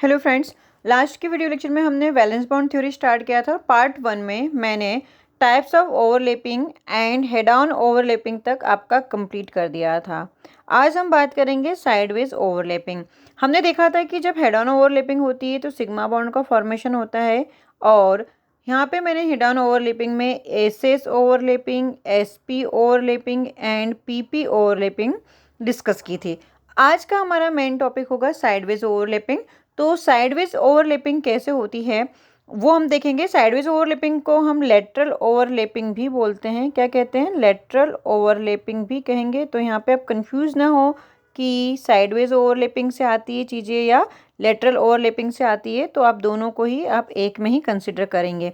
Hello friends. Last की video lecture में हमने वैलेंस बॉन्ड थ्योरी स्टार्ट किया था। पार्ट 1 में मैंने types of overlapping and head on overlapping तक आपका कंप्लीट कर दिया था। आज हम बात करेंगे साइडवेज ओवरलैपिंग। हमने देखा था कि जब हेड ऑन ओवरलैपिंग होती है तो सिग्मा बॉन्ड का फॉर्मेशन होता है, और यहाँ पे मैंने हेड ऑन ओवरलैपिंग में SS overlapping, SP overlapping and PP overlapping discuss की थी। आज का हमारा मेन टॉपिक होगा साइडवेज ओवरलैपिंग। तो साइडवेज ओवरलैपिंग कैसे होती है वो हम देखेंगे। साइडवेज ओवरलैपिंग को हम लेटरल ओवरलैपिंग भी बोलते हैं। क्या कहते हैं? लेटरल ओवरलैपिंग भी कहेंगे। तो यहाँ पे आप कंफ्यूज ना हो कि साइडवेज ओवरलैपिंग से आती है चीज़ें या लेटरल ओवरलैपिंग से आती है, तो आप दोनों को ही आप एक में ही कंसिडर करेंगे।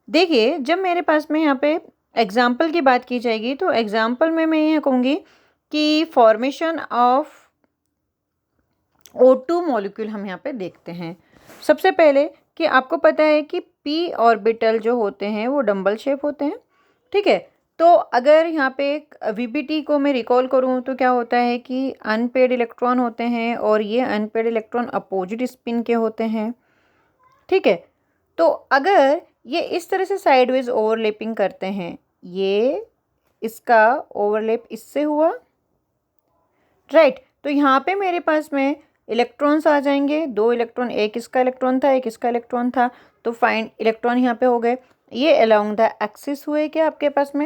देखिए, जब मेरे पास में यहाँ पे एग्जाम्पल की बात की जाएगी तो एग्जाम्पल में मैं ये कहूँगी कि फॉर्मेशन ऑफ O2 मॉलिक्यूल हम यहाँ पे देखते हैं। सबसे पहले कि आपको पता है कि p ऑर्बिटल जो होते हैं वो डंबल शेप होते हैं, ठीक है। तो अगर यहाँ पे वीपीटी को मैं रिकॉल करूँ तो क्या होता है कि अनपेड इलेक्ट्रॉन होते हैं और ये अनपेड इलेक्ट्रॉन अपोजिट स्पिन के होते हैं, ठीक है। तो अगर ये इस तरह से साइडवेज ओवरलैपिंग करते हैं, ये इसका ओवरलैप इससे हुआ, राइट। तो यहाँ पे मेरे पास में इलेक्ट्रॉन्स आ जाएंगे, दो इलेक्ट्रॉन, एक इसका इलेक्ट्रॉन था एक इसका इलेक्ट्रॉन था। तो फाइंड इलेक्ट्रॉन यहाँ पे हो गए। ये अलोंग द एक्सिस हुए क्या आपके पास में?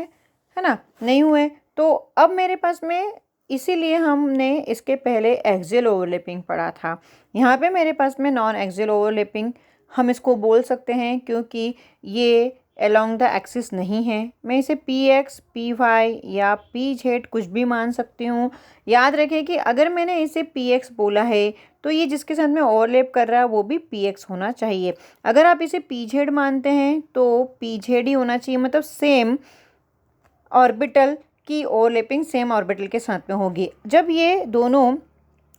है ना, नहीं हुए। तो अब मेरे पास में, इसीलिए हमने इसके पहले एक्सियल ओवरलैपिंग पढ़ा था। यहाँ पे मेरे पास में नॉन एक्सियल ओवरलैपिंग हम इसको बोल सकते हैं, क्योंकि ये अलोंग द एक्सिस नहीं है। मैं इसे पी एक्स, पी वाई या पी जेड कुछ भी मान सकती हूँ। याद रखें कि अगर मैंने इसे पी एक्स बोला है तो ये जिसके साथ में ओवरलैप कर रहा है वो भी पी एक्स होना चाहिए। अगर आप इसे पी जेड मानते हैं तो पी जेड ही होना चाहिए, मतलब सेम ऑर्बिटल की ओवरलैपिंग सेम ऑर्बिटल के साथ में होगी। जब ये दोनों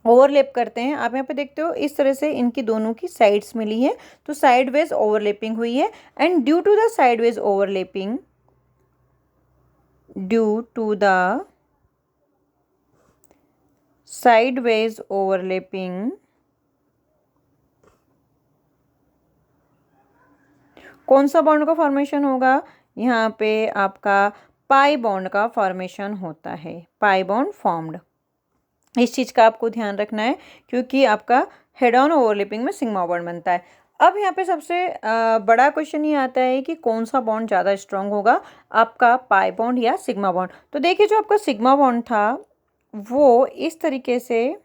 ओवरलैप करते हैं, आप यहाँ पे देखते हो इस तरह से इनकी दोनों की साइड्स मिली है, तो साइडवेज ओवरलैपिंग हुई है। And due to the sideways overlapping, due to the sideways overlapping, कौन सा बॉन्ड का फॉर्मेशन होगा? यहाँ पे आपका पाई बॉन्ड का फॉर्मेशन होता है, पाई बॉन्ड फॉर्म्ड। इस चीज़ का आपको ध्यान रखना है, क्योंकि आपका हेड ऑन ओवरलैपिंग में सिग्मा बॉन्ड बनता है। अब यहाँ पे सबसे बड़ा क्वेश्चन ये आता है कि कौन सा बॉन्ड ज़्यादा स्ट्रांग होगा, आपका पाई बॉन्ड या सिग्मा बॉन्ड। तो देखिए, जो आपका सिग्मा बॉन्ड था वो इस तरीके से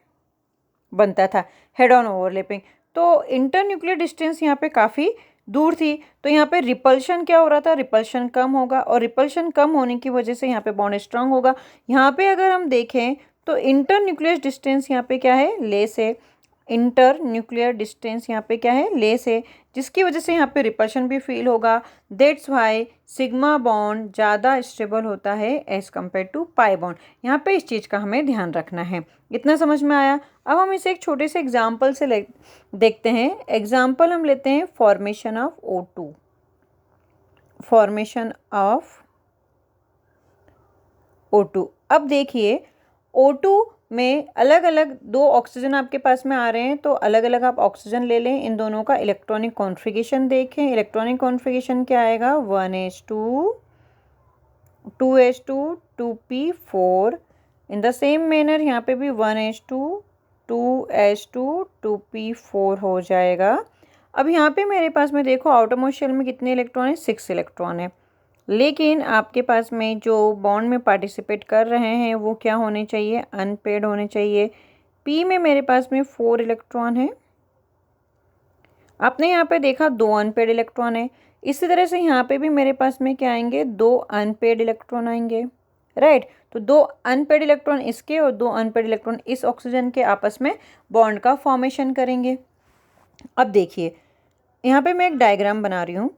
बनता था, हेड ऑन ओवरलैपिंग। तो इंटर न्यूक्लियर डिस्टेंस यहाँ पे काफ़ी दूर थी, तो यहाँ पे रिपल्शन क्या हो रहा था? रिपल्शन कम होगा, और रिपल्शन कम होने की वजह से यहाँ पे बॉन्ड स्ट्रांग होगा। यहाँ पे अगर हम देखें तो इंटर न्यूक्लियर डिस्टेंस यहाँ पे क्या है? लेस है। इंटर न्यूक्लियर डिस्टेंस यहाँ पे क्या है? लेस है, जिसकी वजह से यहाँ पे रिपल्शन भी फील होगा। दैट्स वाई सिग्मा बॉन्ड ज़्यादा स्टेबल होता है as compared to pi bond. यहाँ पे इस चीज़ का हमें ध्यान रखना है। इतना समझ में आया? अब हम इसे एक छोटे से एग्जाम्पल से देखते हैं। एग्जाम्पल हम लेते हैं formation of O2। Formation of O2। अब देखिए, O2 में अलग अलग दो ऑक्सीजन आपके पास में आ रहे हैं, तो अलग अलग आप ऑक्सीजन ले लें। इन दोनों का इलेक्ट्रॉनिक कॉन्फ़िगरेशन देखें। इलेक्ट्रॉनिक कॉन्फ़िगरेशन क्या आएगा? 1s2, 2s2, 2p4। In the same manner यहाँ पे भी 1s2, 2s2, 2p4 हो जाएगा। अब यहाँ पे मेरे पास में देखो, आउटरमोस्ट शेल में कितने इलेक्ट्रॉन है? 6 इलेक्ट्रॉन है। लेकिन आपके पास में जो बॉन्ड में पार्टिसिपेट कर रहे हैं वो क्या होने चाहिए? अनपेड होने चाहिए। पी में मेरे पास में 4 इलेक्ट्रॉन है। आपने यहाँ पे देखा 2 अनपेड इलेक्ट्रॉन है। इसी तरह से यहाँ पे भी मेरे पास में क्या आएंगे? 2 अनपेड इलेक्ट्रॉन आएंगे, राइट। तो 2 अनपेड इलेक्ट्रॉन इसके और 2 अनपेड इलेक्ट्रॉन इस ऑक्सीजन के आपस में बॉन्ड का फॉर्मेशन करेंगे। अब देखिए, यहाँ पे मैं एक डायग्राम बना रही हूँ।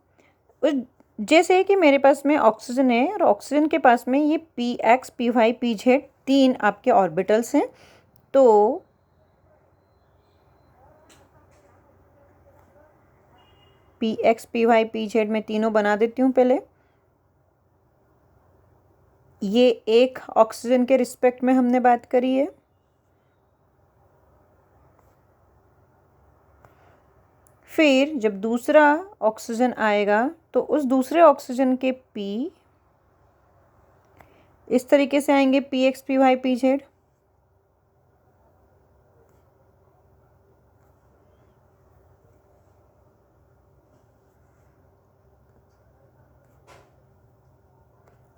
उस जैसे कि मेरे पास में ऑक्सीजन है और ऑक्सीजन के पास में ये P X, P Y, P Z 3 आपके ऑर्बिटल्स हैं। तो P X, P Y, P Z में तीनों बना देती हूँ पहले। ये एक ऑक्सीजन के रिस्पेक्ट में हमने बात करी है। फिर जब दूसरा ऑक्सीजन आएगा तो उस दूसरे ऑक्सीजन के P इस तरीके से आएंगे, PX PY PZ।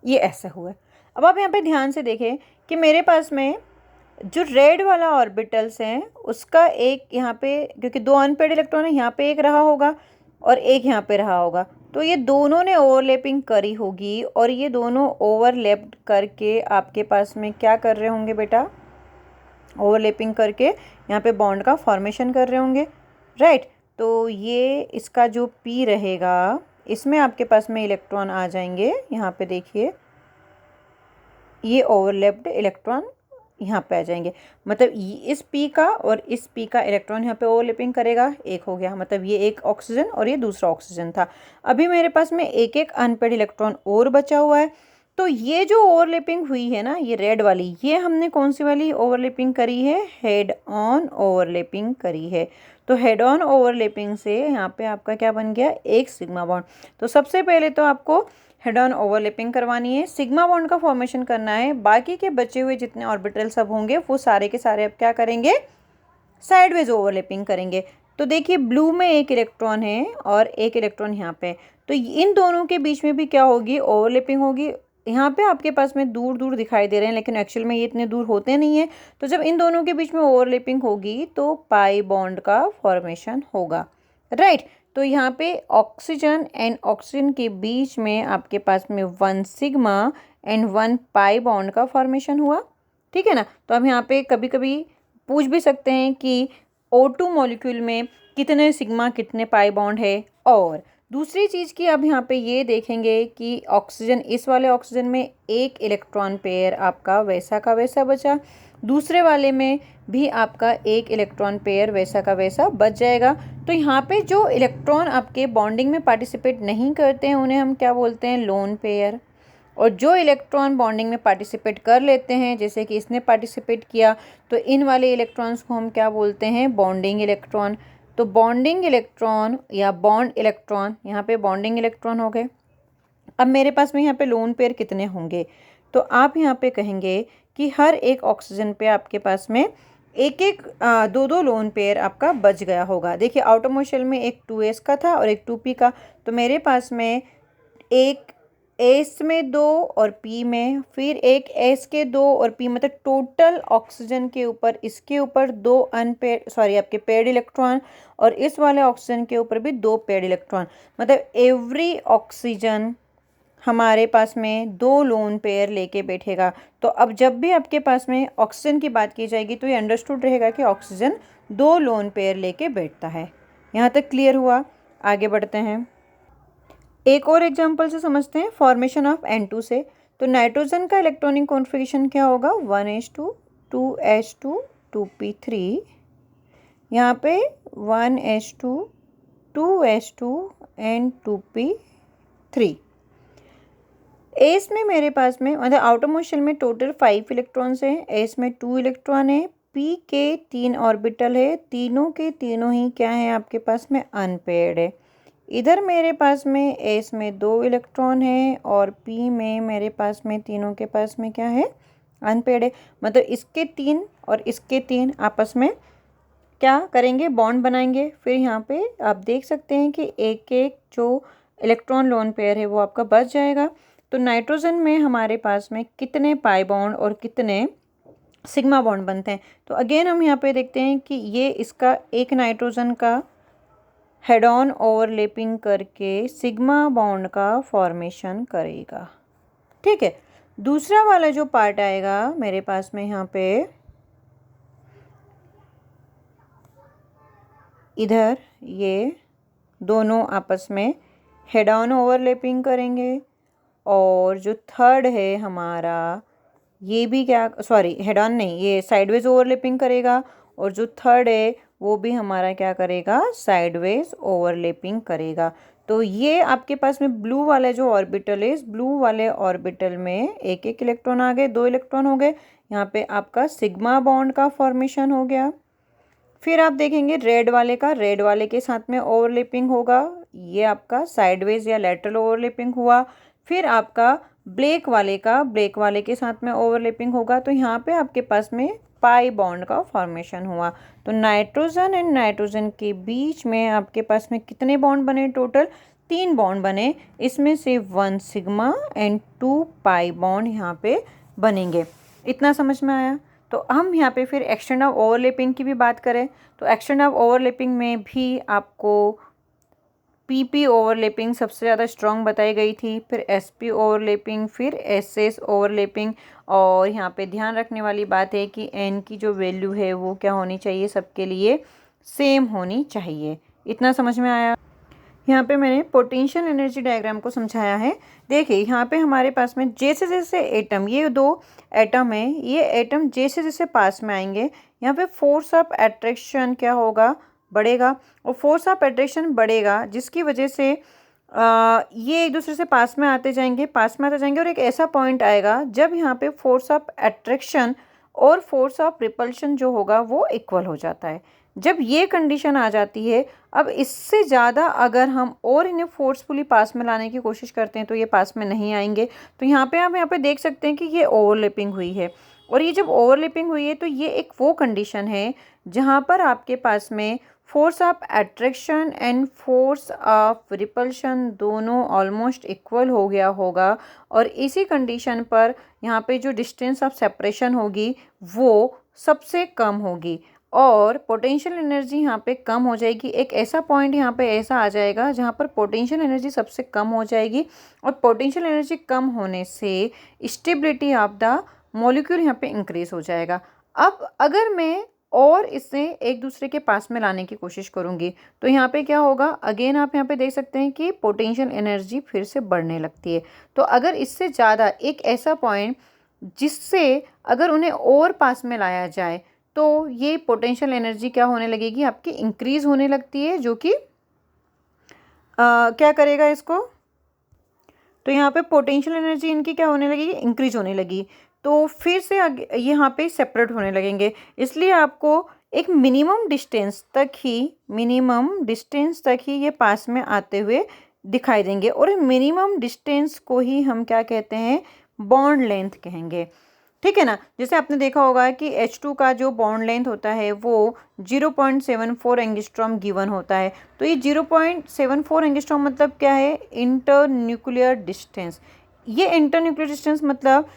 ये ऐसा हुआ। अब आप यहाँ पे ध्यान से देखें कि मेरे पास में जो रेड वाला ऑर्बिटल्स हैं उसका एक यहाँ पे, क्योंकि दो अनपेड इलेक्ट्रॉन है, यहाँ पे एक रहा होगा और एक यहाँ पे रहा होगा, तो ये दोनों ने ओवरलैपिंग करी होगी और ये दोनों ओवरलैप्ड करके आपके पास में क्या कर रहे होंगे बेटा, ओवरलैपिंग करके यहाँ पे बॉन्ड का फॉर्मेशन कर रहे होंगे, राइट। तो ये इसका जो P रहेगा, इसमें आपके पास में इलेक्ट्रॉन आ जाएंगे, यहाँ पे देखिए ये ओवरलैप्ड इलेक्ट्रॉन यहाँ पे आ जाएंगे, मतलब इस P का और इस P का इलेक्ट्रॉन यहाँ पे ओवरलैपिंग करेगा, एक हो गया, मतलब ये एक ऑक्सीजन और ये दूसरा ऑक्सीजन था। अभी मेरे पास में एक एक अनपेड इलेक्ट्रॉन और बचा हुआ है। तो ये जो ओवरलैपिंग हुई है ना, ये रेड वाली, ये हमने कौन सी वाली ओवरलैपिंग करी है, हेड ऑन ओवरलैपिंग करी है। तो हेड ऑन ओवरलैपिंग से यहाँ पे आपका क्या बन गया, एक सिग्मा बॉन्ड। तो सबसे पहले तो आपको हेड ऑन ओवरलैपिंग करवानी है, सिग्मा बॉन्ड का फॉर्मेशन करना है, बाकी के बचे हुए जितने ऑर्बिटल सब होंगे वो सारे के सारे अब क्या करेंगे, साइडवेज ओवरलैपिंग करेंगे। तो देखिए ब्लू में एक इलेक्ट्रॉन है और एक इलेक्ट्रॉन यहाँ पे, तो इन दोनों के बीच में भी क्या होगी, ओवरलैपिंग होगी। यहाँ पे आपके पास में दूर दूर दिखाई दे रहे हैं लेकिन एक्चुअल में ये इतने दूर होते नहीं है। तो जब इन दोनों के बीच में ओवरलैपिंग होगी तो पाई बॉन्ड का फॉर्मेशन होगा, राइट। तो यहाँ पे ऑक्सीजन एंड ऑक्सीजन के बीच में आपके पास में 1 सिग्मा एंड 1 पाई बॉन्ड का फॉर्मेशन हुआ, ठीक है ना। तो हम यहाँ पे कभी कभी पूछ भी सकते हैं कि O2 मॉलिक्यूल में कितने सिग्मा कितने पाई बॉन्ड है। और दूसरी चीज़ की अब यहाँ पे ये देखेंगे कि ऑक्सीजन, इस वाले ऑक्सीजन में एक इलेक्ट्रॉन पेयर आपका वैसा का वैसा बचा, दूसरे वाले में भी आपका एक इलेक्ट्रॉन पेयर वैसा का वैसा बच जाएगा। तो यहाँ पे जो इलेक्ट्रॉन आपके बॉन्डिंग में पार्टिसिपेट नहीं करते हैं उन्हें हम क्या बोलते हैं, लोन पेयर। और जो इलेक्ट्रॉन बॉन्डिंग में पार्टिसिपेट कर लेते हैं, जैसे कि इसने पार्टिसिपेट किया, तो इन वाले इलेक्ट्रॉन्स को हम क्या बोलते हैं, बॉन्डिंग इलेक्ट्रॉन। तो बॉन्डिंग इलेक्ट्रॉन या बॉन्ड इलेक्ट्रॉन, यहाँ पे बॉन्डिंग इलेक्ट्रॉन हो गए। अब मेरे पास में यहाँ पे लोन पेयर कितने होंगे, तो आप यहाँ पे कहेंगे कि हर एक ऑक्सीजन पे आपके पास में एक एक दो दो लोन पेयर आपका बच गया होगा। देखिए आउटर मोस्ट शेल में एक 2s का था और एक 2p का, तो मेरे पास में एक S में 2 और P में, फिर एक S के 2 और P, मतलब टोटल ऑक्सीजन के ऊपर, इसके ऊपर 2 अनपेड आपके पेड इलेक्ट्रॉन और इस वाले ऑक्सीजन के ऊपर भी 2 पेड इलेक्ट्रॉन, मतलब एवरी ऑक्सीजन हमारे पास में 2 लोन पेयर लेके बैठेगा। तो अब जब भी आपके पास में ऑक्सीजन की बात की जाएगी तो ये अंडरस्टूड रहेगा कि ऑक्सीजन 2 लोन पेयर लेके बैठता है। यहाँ तक क्लियर हुआ, आगे बढ़ते हैं। एक और एग्जाम्पल से समझते हैं, फॉर्मेशन ऑफ N2 से। तो नाइट्रोजन का इलेक्ट्रॉनिक कॉन्फ़िगरेशन क्या होगा, 1s2 2s2 2p3, यहाँ पे 1s2 2s2 and 2p3। S में मेरे पास में, मतलब आउटर मोस्ट शेल में टोटल 5 इलेक्ट्रॉन्स हैं, एस में 2 इलेक्ट्रॉन है, पी के 3 ऑर्बिटल है, तीनों के तीनों ही क्या है आपके पास में, अनपेयर्ड है। इधर मेरे पास में एस में 2 इलेक्ट्रॉन है और पी में मेरे पास में तीनों के पास में क्या है, अनपेयर्ड है। मतलब इसके 3 और इसके 3 आपस में क्या करेंगे, बॉन्ड बनाएंगे। फिर यहाँ पे आप देख सकते हैं कि एक एक जो इलेक्ट्रॉन लोन पेयर है वो आपका बच जाएगा। तो नाइट्रोजन में हमारे पास में कितने पाई बॉन्ड और कितने सिग्मा बॉन्ड बनते हैं। तो अगेन हम यहाँ पे देखते हैं कि ये इसका एक नाइट्रोजन का हेड ऑन ओवरलैपिंग करके सिग्मा बॉन्ड का फॉर्मेशन करेगा, ठीक है। दूसरा वाला जो पार्ट आएगा मेरे पास में, यहाँ पे इधर ये दोनों आपस में हेड ऑन ओवरलैपिंग करेंगे और जो थर्ड है हमारा ये भी क्या, सॉरी हेड ऑन नहीं, ये साइडवेज ओवरलैपिंग करेगा और जो थर्ड है वो भी हमारा क्या करेगा, साइडवेज ओवरलैपिंग करेगा। तो ये आपके पास में ब्लू वाला जो ऑर्बिटल है, इस ब्लू वाले ऑर्बिटल में एक एक इलेक्ट्रॉन आ गए, 2 इलेक्ट्रॉन हो गए, यहाँ पे आपका सिग्मा बॉन्ड का फॉर्मेशन हो गया। फिर आप देखेंगे रेड वाले का, रेड वाले के साथ में ओवरलैपिंग होगा, ये आपका साइडवेज या लेटरल ओवरलैपिंग हुआ। फिर आपका ब्लैक वाले का, ब्लैक वाले के साथ में ओवरलैपिंग होगा, तो यहाँ पे आपके पास में पाई बॉन्ड का फॉर्मेशन हुआ। तो नाइट्रोजन एंड नाइट्रोजन के बीच में आपके पास में कितने बॉन्ड बने? टोटल 3 बॉन्ड बने, इसमें से 1 सिग्मा एंड 2 पाई बॉन्ड यहाँ पे बनेंगे। इतना समझ में आया? तो हम यहाँ पे फिर एक्सटेंड ऑफ ओवरलैपिंग की भी बात करें तो एक्सटेंड ऑफ ओवरलैपिंग में भी आपको पीपी ओवरलैपिंग सबसे ज़्यादा स्ट्रॉन्ग बताई गई थी, फिर एसपी ओवरलैपिंग, फिर एसएस ओवरलैपिंग। और यहाँ पे ध्यान रखने वाली बात है कि एन की जो वैल्यू है वो क्या होनी चाहिए? सबके लिए सेम होनी चाहिए। इतना समझ में आया? यहाँ पे मैंने पोटेंशियल एनर्जी डायग्राम को समझाया है। देखिए यहाँ पे हमारे पास में जैसे जैसे एटम, ये 2 एटम है, ये एटम जैसे जैसे पास में आएंगे यहाँ पे फोर्स ऑफ अट्रैक्शन क्या होगा? बढ़ेगा। और फोर्स ऑफ अट्रैक्शन बढ़ेगा जिसकी वजह से ये एक दूसरे से पास में आते जाएंगे, पास में आते जाएंगे, और एक ऐसा पॉइंट आएगा जब यहाँ पे फोर्स ऑफ अट्रैक्शन और फोर्स ऑफ रिपल्शन जो होगा वो इक्वल हो जाता है। जब ये कंडीशन आ जाती है, अब इससे ज़्यादा अगर हम और इन्हें फोर्सफुली पास में लाने की कोशिश करते हैं तो ये पास में नहीं आएंगे। तो यहाँ पे आप यहाँ पे देख सकते हैं कि ये ओवरलैपिंग हुई है, और ये जब ओवरलैपिंग हुई है तो ये एक वो कंडीशन है जहाँ पर आपके पास में force of attraction and force of repulsion दोनों ऑलमोस्ट इक्वल हो गया होगा। और इसी कंडीशन पर यहाँ पे जो डिस्टेंस ऑफ सेपरेशन होगी वो सबसे कम होगी और पोटेंशियल एनर्जी यहाँ पे कम हो जाएगी। एक ऐसा पॉइंट यहाँ पे ऐसा आ जाएगा जहाँ पर पोटेंशियल एनर्जी सबसे कम हो जाएगी, और पोटेंशियल एनर्जी कम होने से स्टेबिलिटी ऑफ द मॉलिक्यूल यहाँ पे इंक्रीज हो जाएगा। अब अगर मैं और इससे एक दूसरे के पास में लाने की कोशिश करूँगी तो यहाँ पे क्या होगा? अगेन आप यहाँ पे देख सकते हैं कि पोटेंशियल एनर्जी फिर से बढ़ने लगती है। तो अगर इससे ज़्यादा एक ऐसा पॉइंट जिससे अगर उन्हें और पास में लाया जाए तो ये पोटेंशियल एनर्जी क्या होने लगेगी? आपकी इंक्रीज होने लगती है, जो कि क्या करेगा इसको? तो यहाँ पे पोटेंशियल एनर्जी इनकी क्या होने लगेगी? इंक्रीज होने लगी। तो फिर से यहाँ पे सेपरेट होने लगेंगे। इसलिए आपको एक मिनिमम डिस्टेंस तक ही ये पास में आते हुए दिखाई देंगे, और मिनिमम डिस्टेंस को ही हम क्या कहते हैं? बॉन्ड लेंथ कहेंगे। ठीक है ना? जैसे आपने देखा होगा कि H2 का जो बॉन्ड लेंथ होता है वो 0.74 एंगस्ट्रॉम गिवन होता है। तो ये 0.74 एंगस्ट्रॉम मतलब क्या है? Inter nuclear distance. ये इंटर न्यूक्लियर डिस्टेंस मतलब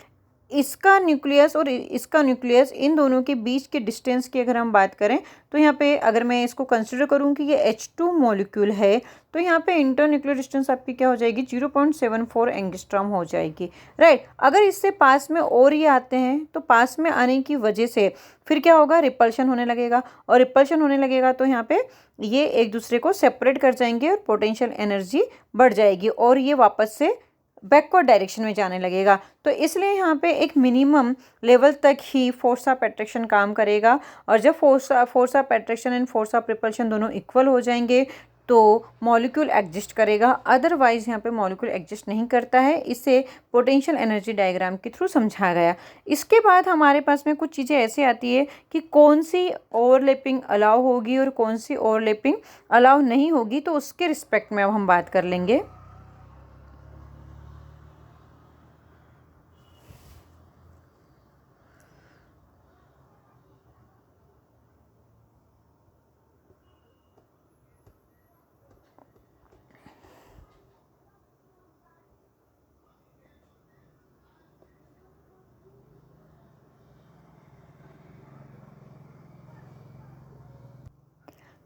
इसका न्यूक्लियस और इसका न्यूक्लियस, इन दोनों के बीच के डिस्टेंस की अगर हम बात करें तो यहाँ पे अगर मैं इसको कंसिडर करूँ कि ये H2 मॉलिक्यूल है तो यहाँ पे इंटर न्यूक्लियर डिस्टेंस आपकी क्या हो जाएगी? 0.74 एंगस्ट्रॉम हो जाएगी। राइट। अगर इससे पास में और ये आते हैं तो पास में आने की वजह से फिर क्या होगा? रिपल्शन होने लगेगा, और रिपल्शन होने लगेगा तो यहाँ पे ये एक दूसरे को सेपरेट कर जाएंगे और पोटेंशियल एनर्जी बढ़ जाएगी और ये वापस से बैकवर्ड डायरेक्शन में जाने लगेगा। तो इसलिए यहाँ पे एक मिनिमम लेवल तक ही फोर्स ऑफ अट्रैक्शन काम करेगा, और जब force of attraction and force of repulsion दोनों इक्वल हो जाएंगे तो मॉलिक्यूल एग्जिस्ट करेगा, अदरवाइज यहाँ पे मॉलिक्यूल एग्जिस्ट नहीं करता है। इसे पोटेंशियल एनर्जी डायग्राम के थ्रू समझाया गया। इसके बाद हमारे पास में कुछ चीज़ें ऐसी आती है कि कौन सी ओवरलैपिंग अलाउ होगी और कौन सी ओवरलैपिंग अलाउ नहीं होगी, तो उसके रिस्पेक्ट में अब हम बात कर लेंगे।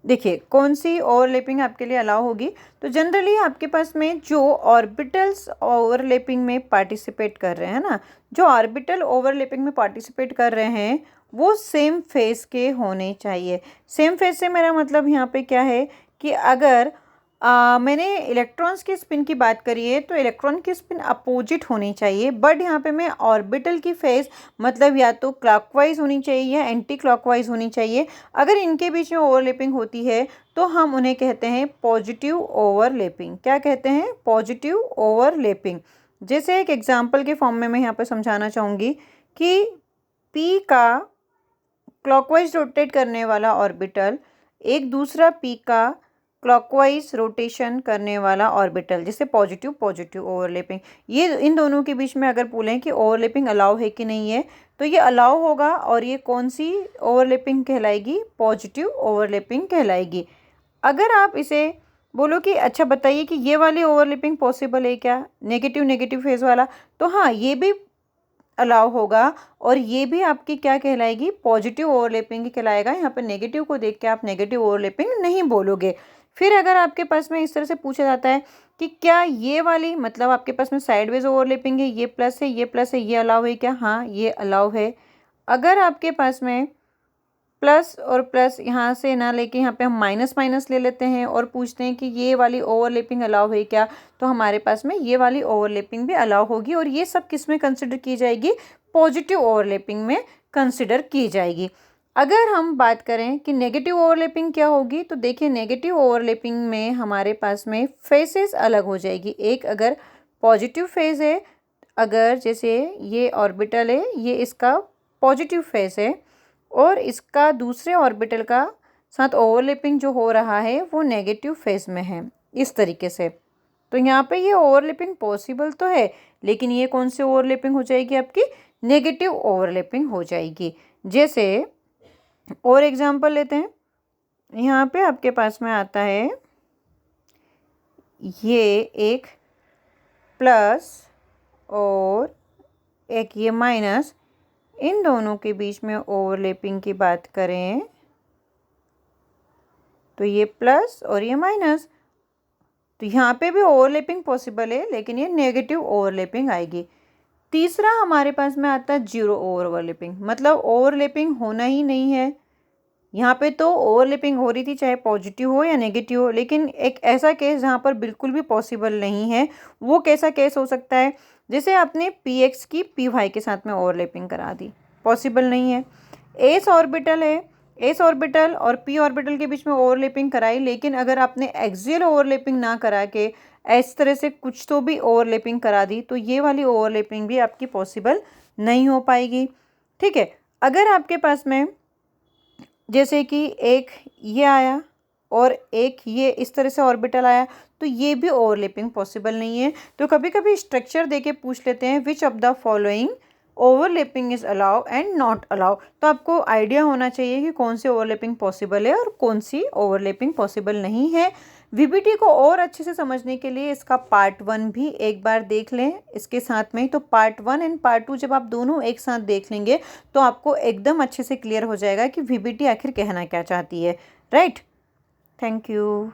देखिए कौन सी ओवरलैपिंग आपके लिए अलाउ होगी। तो जनरली आपके पास में जो ऑर्बिटल्स ओवरलैपिंग में पार्टिसिपेट कर रहे हैं ना, जो ऑर्बिटल ओवरलैपिंग में पार्टिसिपेट कर रहे हैं वो सेम फेस के होने चाहिए। सेम फेस से मेरा मतलब यहाँ पे क्या है कि अगर मैंने इलेक्ट्रॉन्स की स्पिन की बात करी है तो इलेक्ट्रॉन की स्पिन अपोजिट होनी चाहिए, बट यहाँ पे मैं ऑर्बिटल की फेस मतलब या तो क्लॉकवाइज होनी चाहिए या एंटी क्लॉकवाइज होनी चाहिए। अगर इनके बीच में ओवरलैपिंग होती है तो हम उन्हें कहते हैं पॉजिटिव ओवरलैपिंग। क्या कहते हैं? Positive overlapping. जैसे एक एग्जाम्पल के फॉर्म में मैं यहाँ पर समझाना चाहूँगी कि P का क्लॉकवाइज रोटेट करने वाला ऑर्बिटल, एक दूसरा p का क्लॉकवाइज रोटेशन करने वाला ऑर्बिटल, जैसे पॉजिटिव पॉजिटिव ओवरलैपिंग। ये इन दोनों के बीच में अगर बोलें कि ओवरलैपिंग अलाउ है कि नहीं है, तो ये अलाउ होगा और ये कौन सी ओवरलैपिंग कहलाएगी? पॉजिटिव ओवरलैपिंग कहलाएगी। अगर आप इसे बोलो कि अच्छा बताइए कि ये वाली ओवरलैपिंग पॉसिबल है क्या, नेगेटिव नेगेटिव फेज वाला, तो हाँ ये भी अलाउ होगा और ये भी आपकी क्या कहलाएगी? पॉजिटिव ओवरलैपिंग ही कहलाएगा। यहाँ पे नेगेटिव को देख के आप नेगेटिव ओवरलैपिंग नहीं बोलोगे। फिर अगर आपके पास में इस तरह से पूछा जाता है कि क्या ये वाली, मतलब आपके पास में साइडवेज ओवरलैपिंग है, ये प्लस है ये प्लस है, ये अलाउ है क्या? हाँ ये अलाउ है। अगर आपके पास में प्लस और प्लस यहाँ से ना लेके यहाँ पे हम माइनस माइनस ले लेते हैं और पूछते हैं कि ये वाली ओवरलैपिंग अलाउ है क्या, तो हमारे पास में ये वाली ओवरलैपिंग भी अलाउ होगी और ये सब किस में कंसिडर की जाएगी? पॉजिटिव ओवरलैपिंग में कंसिडर की जाएगी। अगर हम बात करें कि नेगेटिव ओवरलैपिंग क्या होगी, तो देखिए नेगेटिव ओवरलैपिंग में हमारे पास में फेसेस अलग हो जाएगी। एक अगर पॉजिटिव फेज है, अगर जैसे ये ऑर्बिटल है, ये इसका पॉजिटिव फेज है और इसका दूसरे ऑर्बिटल का साथ ओवरलैपिंग जो हो रहा है वो नेगेटिव फेज में है, इस तरीके से। तो यहाँ पे ये ओवरलैपिंग पॉसिबल तो है, लेकिन ये कौन सी ओवरलैपिंग हो जाएगी? आपकी नेगेटिव ओवरलैपिंग हो जाएगी। जैसे और एग्जांपल लेते हैं, यहाँ पे आपके पास में आता है ये एक प्लस और एक ये माइनस, इन दोनों के बीच में ओवरलैपिंग की बात करें तो ये प्लस और ये माइनस, तो यहाँ पे भी ओवरलैपिंग पॉसिबल है, लेकिन ये नेगेटिव ओवरलैपिंग आएगी। तीसरा हमारे पास में आता है जीरो ओवरलैपिंग, मतलब ओवरलैपिंग होना ही नहीं है। यहाँ पे तो ओवरलैपिंग हो रही थी चाहे पॉजिटिव हो या नेगेटिव हो, लेकिन एक ऐसा केस जहाँ पर बिल्कुल भी पॉसिबल नहीं है, वो कैसा केस हो सकता है? जैसे आपने पी एक्स की पी वाई के साथ में ओवरलैपिंग करा दी, पॉसिबल नहीं है। एस ऑर्बिटल है, एस ऑर्बिटल और पी ऑर्बिटल के बीच में ओवरलैपिंग कराई, लेकिन अगर आपने एक्सियल ओवरलैपिंग ना करा के इस तरह से कुछ तो भी ओवरलैपिंग करा दी, तो ये वाली ओवरलैपिंग भी आपकी पॉसिबल नहीं हो पाएगी। ठीक है, अगर आपके पास में जैसे कि एक ये आया और एक ये इस तरह से ऑर्बिटल आया, तो ये भी ओवरलैपिंग पॉसिबल नहीं है। तो कभी कभी स्ट्रक्चर देके पूछ लेते हैं which of the following overlapping is allow and not allow, तो आपको आइडिया होना चाहिए कि कौन सी ओवरलैपिंग पॉसिबल है और कौन सी ओवरलैपिंग पॉसिबल नहीं है। वीबीटी को और अच्छे से समझने के लिए इसका पार्ट 1 भी एक बार देख लें इसके साथ में। तो पार्ट 1 एंड पार्ट 2 जब आप दोनों एक साथ देख लेंगे तो आपको एकदम अच्छे से क्लियर हो जाएगा कि वीबीटी आखिर कहना क्या चाहती है। Right, thank you.